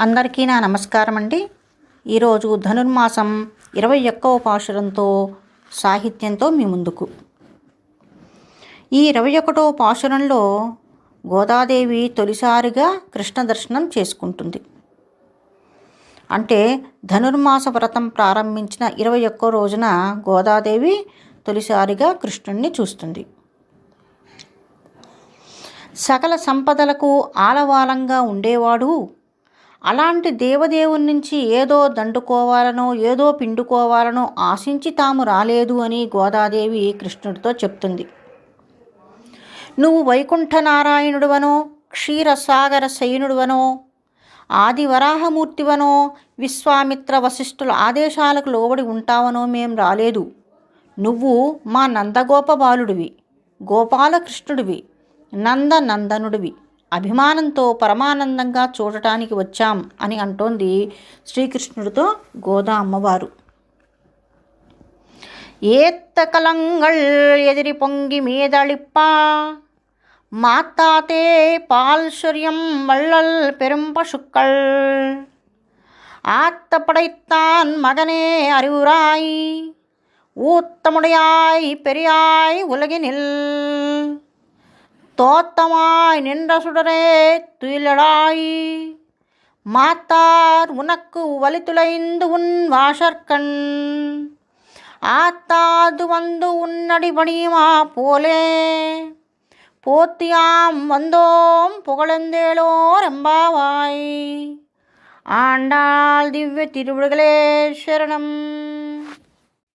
అందరికీ నా నమస్కారం అండి. ఈరోజు ధనుర్మాసం 21వ పాశురంతో సాహిత్యంతో మీ ముందుకు. ఈ 21వ పాశురంలో గోదాదేవి తొలిసారిగా కృష్ణ దర్శనం చేసుకుంటుంది. అంటే ధనుర్మాస వ్రతం ప్రారంభించిన 21వ రోజున గోదాదేవి తొలిసారిగా కృష్ణుణ్ణి చూస్తుంది. సకల సంపదలకు ఆలవాలంగా ఉండేవాడు. అలాంటి దేవదేవుని నుంచి ఏదో దండుకోవాలనో ఏదో పిండుకోవాలనో ఆశించి తాము రాలేదు అని గోదాదేవి కృష్ణుడితో చెప్తుంది. నువ్వు వైకుంఠనారాయణుడువనో క్షీరసాగర శయనుడువనో ఆదివరాహమూర్తివనో విశ్వామిత్ర వశిష్ఠుల ఆదేశాలకు లోబడి ఉంటావనో మేం రాలేదు. నువ్వు మా నందగోప బాలుడివి, గోపాలకృష్ణుడివి, నందనందనుడివి, అభిమానంతో పరమానందంగా చూడటానికి వచ్చాం అని అంటోంది శ్రీకృష్ణుడితో గోదా అమ్మవారు. ఏత్త కలంగళ్ ఎదిరి పొంగి మీదళిప్ప மாத்தாத்தே பால்சுரியம் வள்ளல் பெரும்பசுக்கள் ஆத்த படைத்தான் மகனே அறிவுராய் ஊத்தமுடையாய் பெரியாய் உலகினில் தோத்தமாய் நின்ற சுடரே துயிலடாய் மாத்தார் உனக்கு வலித்துளைந்து உன் வாசற்கண் ஆத்தாது வந்து உன்னடி பணியுமா போலே போத்தியாம் வந்தோம் புகழந்தேளோர் எம்பாவாய். ஆண்டாள் திவ்ய திருவிடுகளே சரணம்.